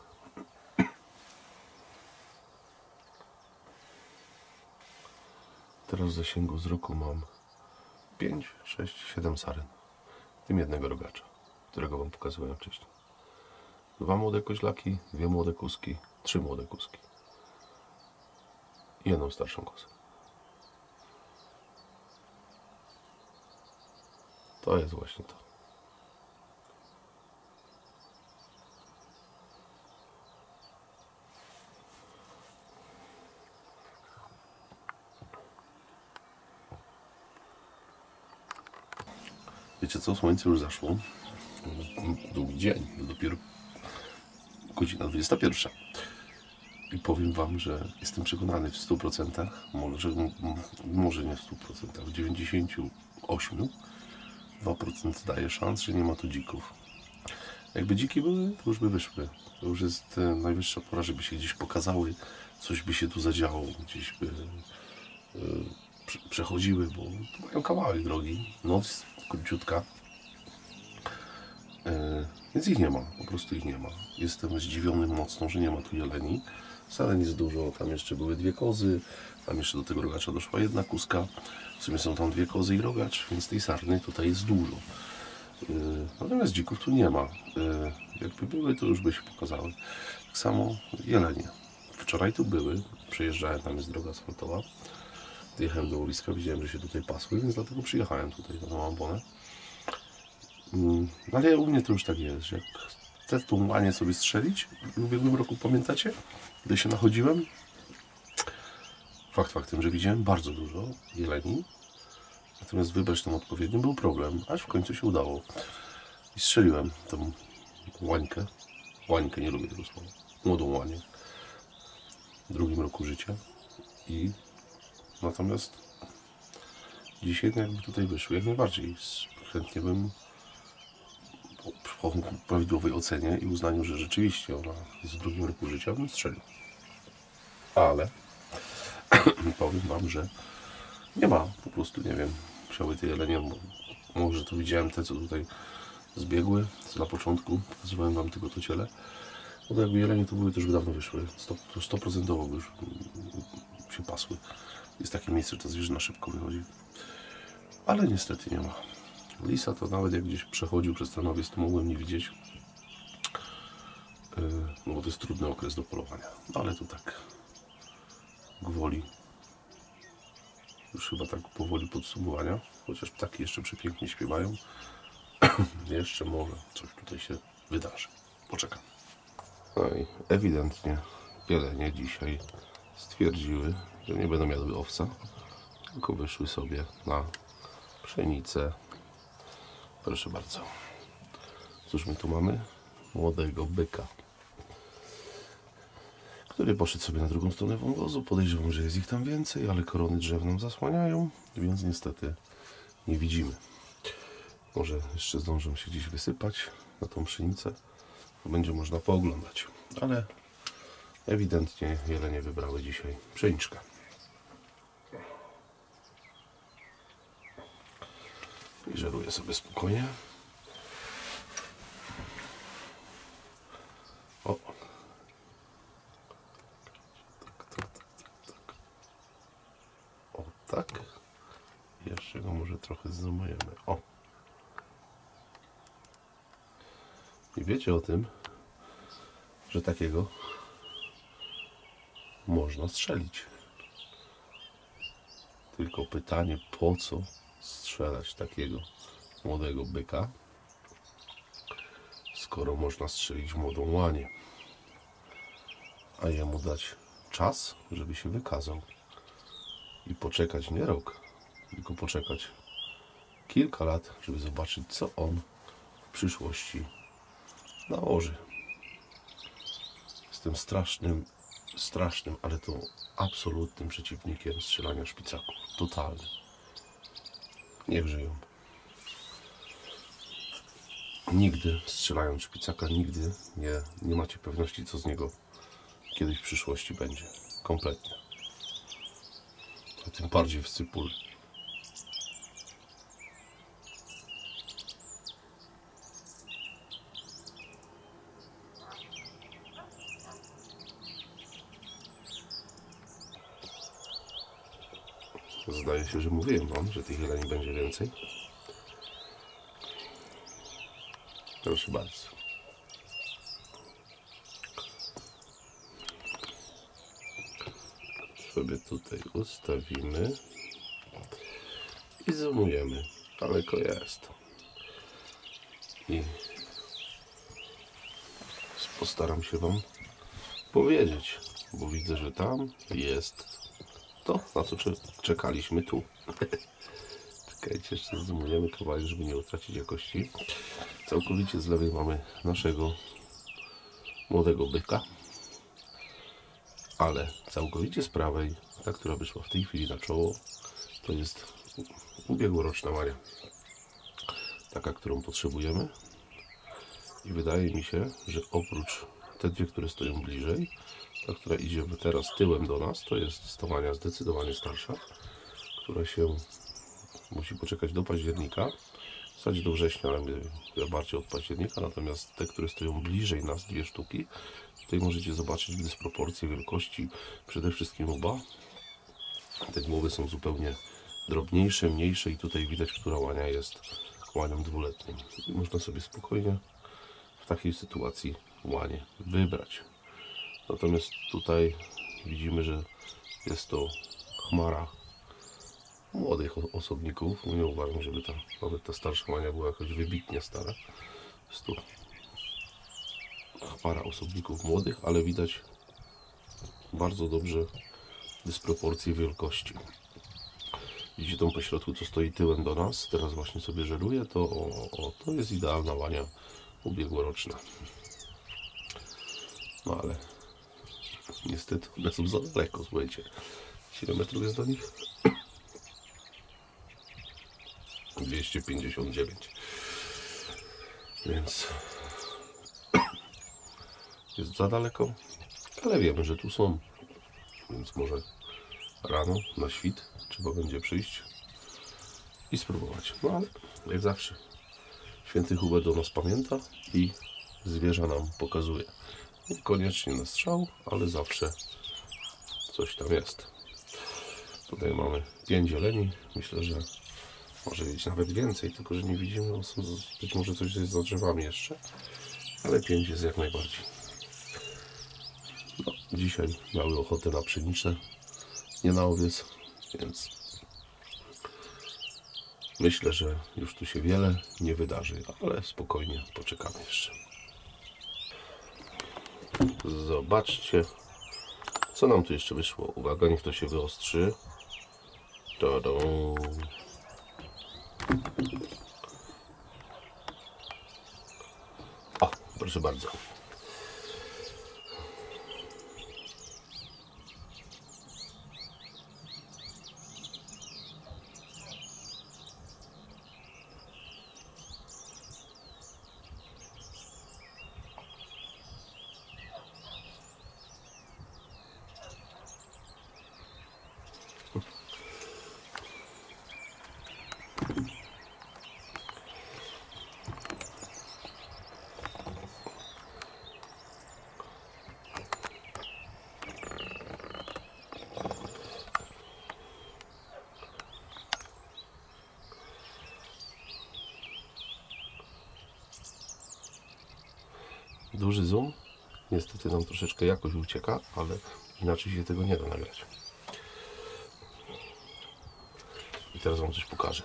Teraz w zasięgu wzroku mam 5, 6, 7 saren. W tym jednego rogacza, którego Wam pokazywałem wcześniej. 2 młode koźlaki, 2 młode kuski, 3 młode kuski. i jedną starszą kozę. To jest właśnie to. Wiecie co? Słońce już zaszło. Długi dzień. Dopiero godzina 21. I powiem Wam, że jestem przekonany w 100%, może nie w 100%, w 98% daje szans, że nie ma tu dzików. Jakby dziki były, to już by wyszły. To już jest najwyższa pora, żeby się gdzieś pokazały, coś by się tu zadziało, gdzieś by przechodziły, bo tu mają kawałek drogi, noc króciutka, więc ich nie ma, po prostu ich nie ma. Jestem zdziwiony mocno, że nie ma tu jeleni. Wcale nic dużo, tam jeszcze były 2 kozy, tam jeszcze do tego rogacza doszła 1 kózka, w sumie są tam 2 kozy i rogacz, więc tej sarny tutaj jest dużo. Natomiast dzików tu nie ma. Jakby były, to już by się pokazały. Tak samo jelenie. Wczoraj tu były, przejeżdżałem, tam jest droga asfaltowa. Jechałem do łowiska, widziałem, że się tutaj pasły, więc dlatego przyjechałem tutaj na tą ambonę. Ale u mnie to już tak jest, że jak chcę tą łanię sobie strzelić, w ubiegłym roku, pamiętacie, gdy się nachodziłem, fakt faktem, że widziałem bardzo dużo jeleni, natomiast wybrać tą odpowiednią był problem, aż w końcu się udało. I strzeliłem tą łańkę, nie lubię tego słowa, młodą łanię, w 2. roku życia. I natomiast dzisiaj jakby tutaj wyszły, jak najbardziej chętnie bym po prawidłowej ocenie i uznaniu, że rzeczywiście ona jest w 2. roku życia, bym strzelił. Ale powiem Wam, że nie ma, po prostu nie wiem, wsiały te jelenie, może to widziałem te, co tutaj zbiegły, co na początku, pokazywałem Wam tylko to ciele, bo to jakby jelenie to były, też by dawno wyszły, 100% by już się pasły. Jest takie miejsce, że ta zwierzyna szybko wychodzi, ale niestety nie ma. Lisa to nawet jak gdzieś przechodził przez ten owiec, to mogłem nie widzieć, no bo to jest trudny okres do polowania, no ale to tak gwoli, już chyba tak powoli podsumowania, chociaż ptaki jeszcze przepięknie śpiewają. Jeszcze może coś tutaj się wydarzy. Poczekam. No i ewidentnie jelenie dzisiaj stwierdziły, że nie będą jadły owsa, tylko wyszły sobie na pszenicę. Proszę bardzo. Cóż my tu mamy? Młodego byka, który poszedł sobie na drugą stronę wąwozu. Podejrzewam, że jest ich tam więcej, ale korony drzew nam zasłaniają, więc niestety nie widzimy. Może jeszcze zdążą się gdzieś wysypać na tą pszenicę, to będzie można pooglądać. Ale ewidentnie jelenie wybrały dzisiaj pszeniczkę. I żeruję sobie spokojnie. O! Tak. O tak. Jeszcze go może trochę zoomujemy. O! I wiecie o tym, że takiego można strzelić. Tylko pytanie, po co strzelać takiego młodego byka, skoro można strzelić młodą łanię, a jemu dać czas, żeby się wykazał i poczekać nie rok, tylko poczekać kilka lat, żeby zobaczyć, co on w przyszłości nałoży. Jestem strasznym, ale to absolutnym przeciwnikiem strzelania szpicaków. Totalnym. Niech żyją. Nigdy strzelając szpicaka, nigdy nie macie pewności, co z niego kiedyś w przyszłości będzie. Kompletnie. A tym bardziej w Cypul. Zdaje się, że mówiłem Wam, że tych jeleni będzie więcej. Proszę bardzo. sobie tutaj ustawimy i zoomujemy. Daleko jest. I postaram się Wam powiedzieć, bo widzę, że tam jest to, na co czekaliśmy tu. Czekajcie, jeszcze zoomujemy kawałek, żeby nie utracić jakości. Całkowicie z lewej mamy naszego młodego byka, ale całkowicie z prawej, ta, która wyszła w tej chwili na czoło, to jest ubiegłoroczna Maria. Taka, którą potrzebujemy. I wydaje mi się, że oprócz te dwie, które stoją bliżej, ta, która idzie teraz tyłem do nas, to jest Stawania zdecydowanie starsza, która się musi poczekać do października, w zasadzie do września, ale bardziej od października. Natomiast te, które stoją bliżej nas, dwie sztuki, tutaj możecie zobaczyć dysproporcje wielkości, przede wszystkim łba. Te głowy są zupełnie drobniejsze, mniejsze i tutaj widać, która łania jest łanią dwuletnią. I można sobie spokojnie w takiej sytuacji łanie wybrać. Natomiast tutaj widzimy, że jest to chmara młodych osobników. Nie uważam, żeby nawet ta starsza łania była jakoś wybitnie stara. Jest to chmara osobników młodych, ale widać bardzo dobrze dysproporcje wielkości. Widzicie tą pośrodku, co stoi tyłem do nas, teraz właśnie sobie żeruje, to jest idealna łania ubiegłoroczna. No ale niestety one są za daleko, słuchajcie. 7 metrów jest do nich? 259. Więc jest za daleko, ale wiemy, że tu są. Więc może rano na świt trzeba będzie przyjść i spróbować. No ale jak zawsze święty Hubert do nas pamięta i zwierza nam pokazuje. Niekoniecznie na strzał, ale zawsze coś tam jest. Tutaj mamy 5 zieleni. Myślę, że może być nawet więcej, tylko że nie widzimy. Być może coś jest za drzewami jeszcze, ale 5 jest jak najbardziej. No, dzisiaj miały ochotę na pszeniczę, nie na owiec, więc myślę, że już tu się wiele nie wydarzy, ale spokojnie poczekamy jeszcze. Zobaczcie, co nam tu jeszcze wyszło. Uwaga, niech to się wyostrzy. Ta-da. O, proszę bardzo. Duży zoom. Niestety nam troszeczkę jakoś ucieka, ale inaczej się tego nie da nagrać. I teraz Wam coś pokażę.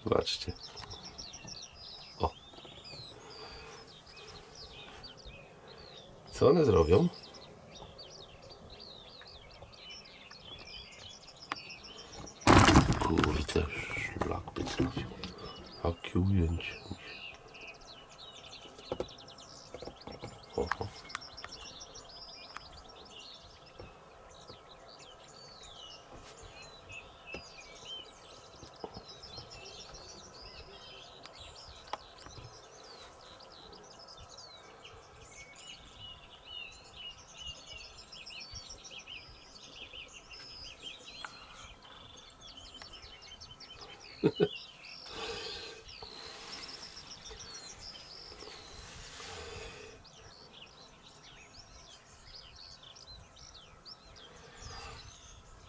Zobaczcie. O. Co one zrobią? Kurde, szlak by trafił. Jakie ujęcie. Oho.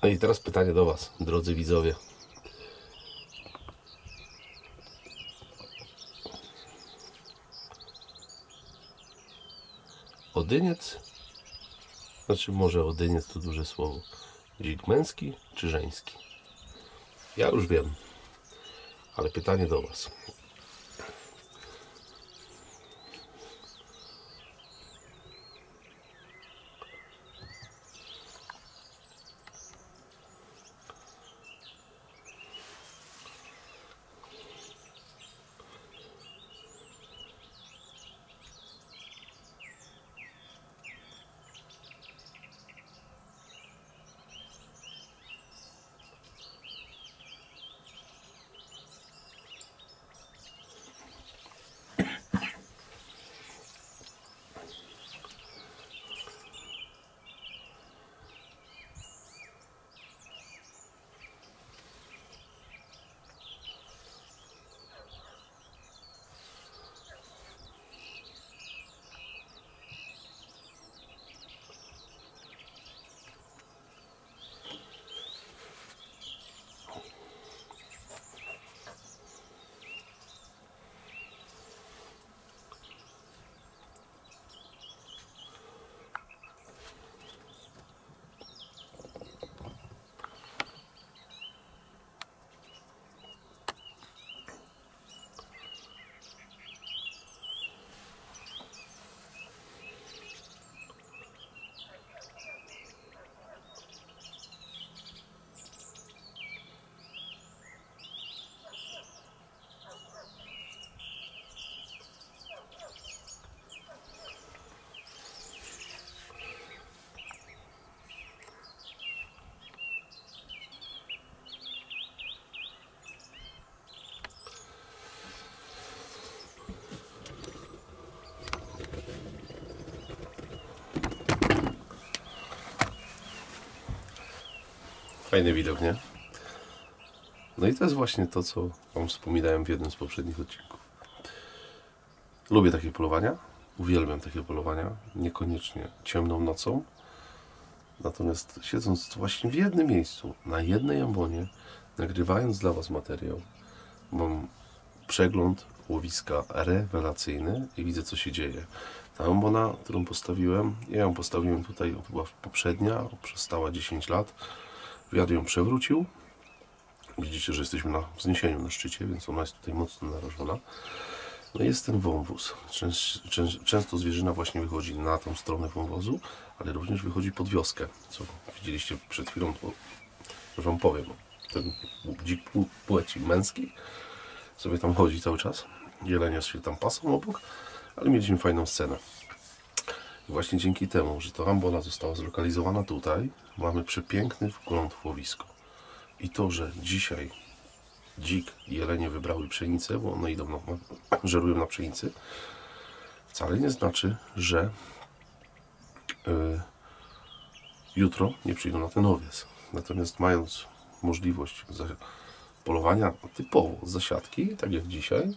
No i teraz pytanie do Was, drodzy widzowie. odyniec, znaczy może odyniec to duże słowo, dzik męski czy żeński? Ja już wiem, ale pytanie do Was. Fajny widok, nie? No i to jest właśnie to, co Wam wspominałem w jednym z poprzednich odcinków. Lubię takie polowania, uwielbiam takie polowania, niekoniecznie ciemną nocą. Natomiast siedząc właśnie w jednym miejscu, na jednej ambonie, nagrywając dla Was materiał, mam przegląd łowiska rewelacyjny i widzę, co się dzieje. Ta ambona, którą postawiłem, ja ją postawiłem tutaj, to była poprzednia, przestała 10 lat. Wiatr ją przewrócił. Widzicie, że jesteśmy na wzniesieniu, na szczycie, więc ona jest tutaj mocno narażona. No jest ten wąwóz. Często zwierzyna właśnie wychodzi na tą stronę wąwozu, ale również wychodzi pod wioskę, co widzieliście przed chwilą. Już Wam powiem, ten dzik płeci męski sobie tam chodzi cały czas. Jelenia się tam pasą obok, ale mieliśmy fajną scenę. I właśnie dzięki temu, że ta ambona została zlokalizowana tutaj, mamy przepiękny wgląd w łowisko. I to, że dzisiaj dzik i jelenie wybrały pszenicę, bo one idą żerują na pszenicy, wcale nie znaczy, że jutro nie przyjdą na ten owiec. Natomiast mając możliwość polowania typowo z zasiadki, tak jak dzisiaj,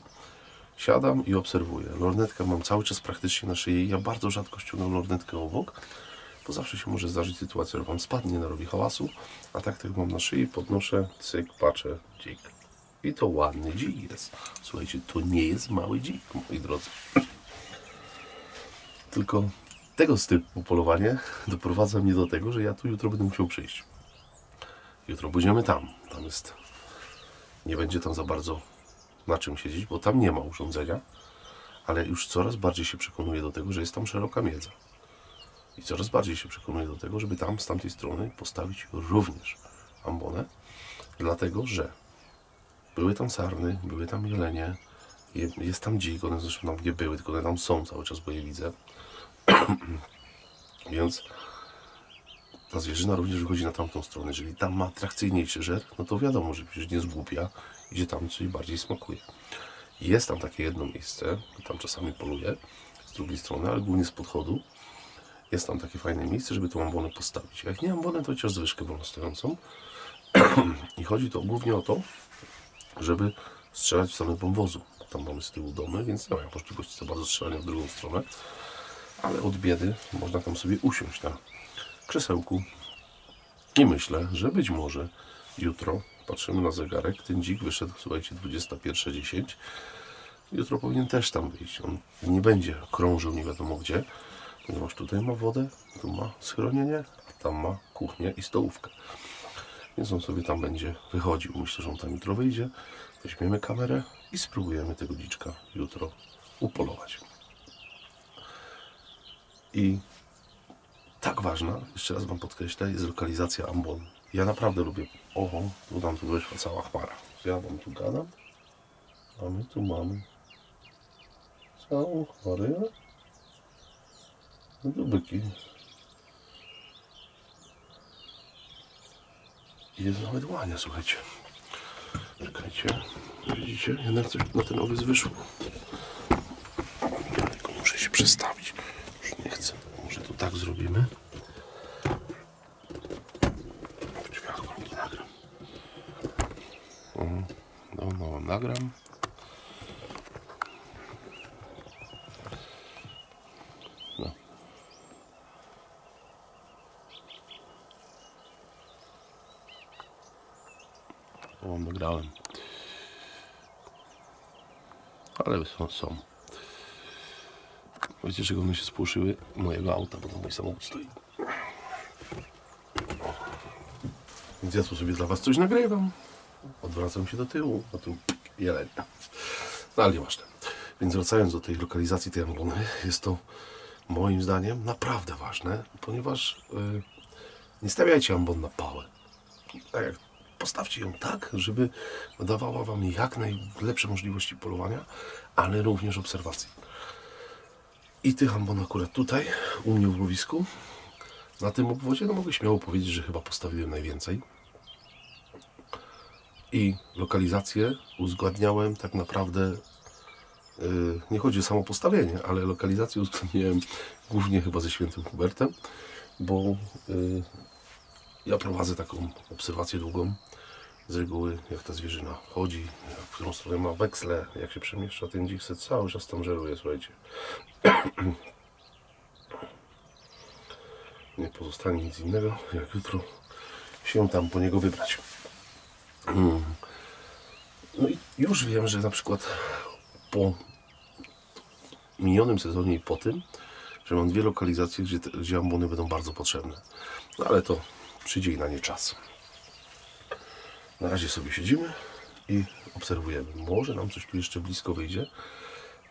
siadam i obserwuję. Lornetkę mam cały czas praktycznie na szyi. Ja bardzo rzadko ściągam lornetkę obok, bo zawsze się może zdarzyć sytuacja, że Wam spadnie, narobi hałasu, a tak mam na szyi, podnoszę, cyk, patrzę, dzik. I to ładny dzik jest. Słuchajcie, to nie jest mały dzik, moi drodzy. Tylko tego typu polowanie doprowadza mnie do tego, że ja tu jutro będę musiał przyjść. Jutro pójdziemy tam. Tam jest... Nie będzie tam za bardzo na czym siedzieć, bo tam nie ma urządzenia, ale już coraz bardziej się przekonuję do tego, że jest tam szeroka miedza. I coraz bardziej się przekonuję do tego, żeby tam z tamtej strony postawić również ambonę, dlatego że były tam sarny, były tam jelenie, jest tam dzik, one zresztą tam nie były, tylko one tam są cały czas, bo je widzę. Więc ta zwierzyna również wychodzi na tamtą stronę. Jeżeli tam ma atrakcyjniejszy żer, no to wiadomo, że przecież nie zgłupia, idzie tam, coś bardziej smakuje. Jest tam takie jedno miejsce, tam czasami poluję z drugiej strony, ale głównie z podchodu. Jest tam takie fajne miejsce, żeby tą ambonę postawić. Jak nie ambonę, to chociaż zwyżkę wolnostojącą. I chodzi to głównie o to, żeby strzelać w stronę wąwozu. Tam mamy z tyłu domy, więc nie ma możliwości za bardzo strzelania w drugą stronę. Ale od biedy można tam sobie usiąść na krzesełku. I myślę, że być może jutro, patrzymy na zegarek, ten dzik wyszedł, słuchajcie, 21:10. Jutro powinien też tam wyjść. On nie będzie krążył nie wiadomo gdzie, Ponieważ tutaj ma wodę, tu ma schronienie, a tam ma kuchnię i stołówkę. Więc on sobie tam będzie wychodził. Myślę, że on tam jutro wyjdzie. Weźmiemy kamerę i spróbujemy tego dziczka jutro upolować. I tak ważna, jeszcze raz Wam podkreślę, jest lokalizacja ambonu. Ja naprawdę lubię. Oho, tu nam tu wyszła cała chmara. Ja Wam tu gadam. A my tu mamy całą chmarę. No to byki. Jest nawet łania, słuchajcie. Czekajcie. Widzicie? Jednak coś na ten owiec wyszło. Ja tylko muszę się przestawić. Już nie chcę. Może to tak zrobimy. W drzwiach Wam to nagram. No, Wam nagram. No. Wam nagrałem. Ale są. Wiecie, czego one się spłoszyły? Mojego auta, bo tam mój samochód stoi. Więc ja tu sobie dla Was coś nagrywam. Odwracam się do tyłu, a tu jelenia. No ale nieważne. Więc wracając do tej lokalizacji tej ambony, jest to moim zdaniem naprawdę ważne, ponieważ nie stawiajcie ambon na pałę. Tak jak postawcie ją tak, żeby dawała Wam jak najlepsze możliwości polowania, ale również obserwacji. I tych ambon akurat tutaj, u mnie w łowisku, na tym obwodzie, no mogę śmiało powiedzieć, że chyba postawiłem najwięcej. I lokalizację uzgadniałem tak naprawdę, nie chodzi o samo postawienie, ale lokalizację uzgadniałem głównie chyba ze świętym Hubertem, bo ja prowadzę taką obserwację długą. Z reguły jak ta zwierzyna chodzi, w którą stronę ma weksle, jak się przemieszcza, ten dzik se cały czas tam żeruje, słuchajcie. Nie pozostanie nic innego, jak jutro się tam po niego wybrać. No i już wiem, że na przykład po minionym sezonie i po tym, że mam dwie lokalizacje, gdzie ambony będą bardzo potrzebne. No ale to przyjdzie i na nie czas. Na razie sobie siedzimy i obserwujemy. Może nam coś tu jeszcze blisko wyjdzie,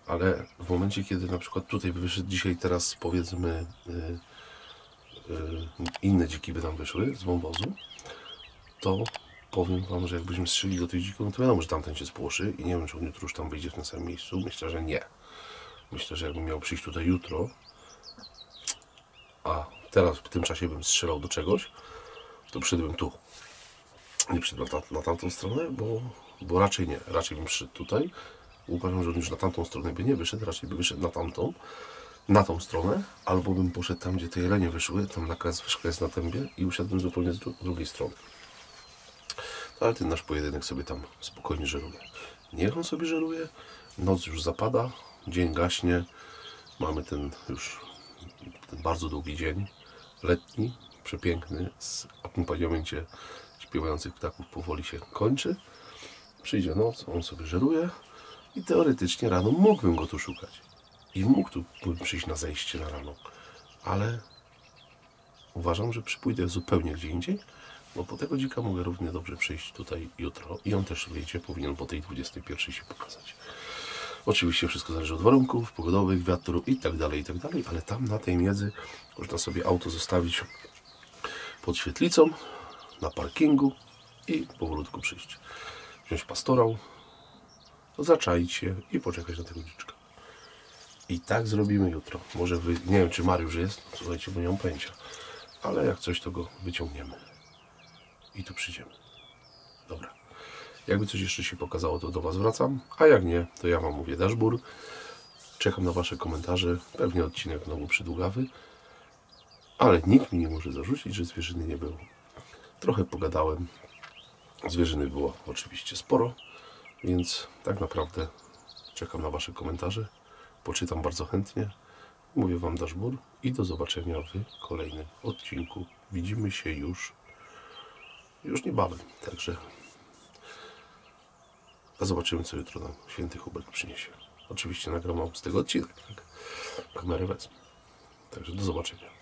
ale w momencie, kiedy na przykład tutaj by wyszedł dzisiaj, teraz powiedzmy inne dziki by nam wyszły z wąwozu, to powiem Wam, że jakbyśmy strzeli do tych dzików, to wiadomo, że tamten się spłoszy i nie wiem, czy on jutro już tam wyjdzie w tym samym miejscu. Myślę, że nie. Myślę, że jakbym miał przyjść tutaj jutro, a teraz w tym czasie bym strzelał do czegoś, to przyszedłbym tu. Nie przyszedł na tamtą stronę, bo raczej nie. Raczej bym przyszedł tutaj. Uważam, że on już na tamtą stronę by nie wyszedł, raczej by wyszedł na tą stronę, albo bym poszedł tam, gdzie te jelenie wyszły, tam nakaz jest na tębie i usiadłbym zupełnie z drugiej strony. Ale ten nasz pojedynek sobie tam spokojnie żeruje. Niech on sobie żeruje, noc już zapada, dzień gaśnie, mamy ten bardzo długi dzień, letni, przepiękny, z akompaniamencie śpiewających ptaków powoli się kończy. Przyjdzie noc, on sobie żeruje i teoretycznie rano mógłbym go tu szukać. I mógł tu przyjść na zejście na rano. Ale uważam, że pójdę zupełnie gdzie indziej, bo po tego dzika mogę równie dobrze przyjść tutaj jutro i on też wyjdzie, powinien po tej 21 się pokazać. Oczywiście wszystko zależy od warunków pogodowych, wiatru i tak dalej, ale tam na tej miedzy można sobie auto zostawić pod świetlicą, na parkingu i powolutku przyjść. Wziąć pastorał, zaczaić się i poczekać na tego dziczka. I tak zrobimy jutro. Może nie wiem, czy Mariusz jest, słuchajcie, bo nie mam pojęcia, ale jak coś, to go wyciągniemy i tu przyjdziemy. Dobra. Jakby coś jeszcze się pokazało, to do Was wracam, a jak nie, to ja Wam mówię daszbur. Czekam na Wasze komentarze. Pewnie odcinek znowu przydługawy, ale nikt mi nie może zarzucić, że zwierzyny nie było. Trochę pogadałem. Zwierzyny było oczywiście sporo, więc tak naprawdę czekam na Wasze komentarze. Poczytam bardzo chętnie. Mówię Wam daszbur i do zobaczenia w kolejnym odcinku. Widzimy się już niebawem. Także a zobaczymy, co jutro nam święty Hubert przyniesie. Oczywiście nagram Wam z tego odcinek. Tak? Kamerę wezmę. Także do zobaczenia.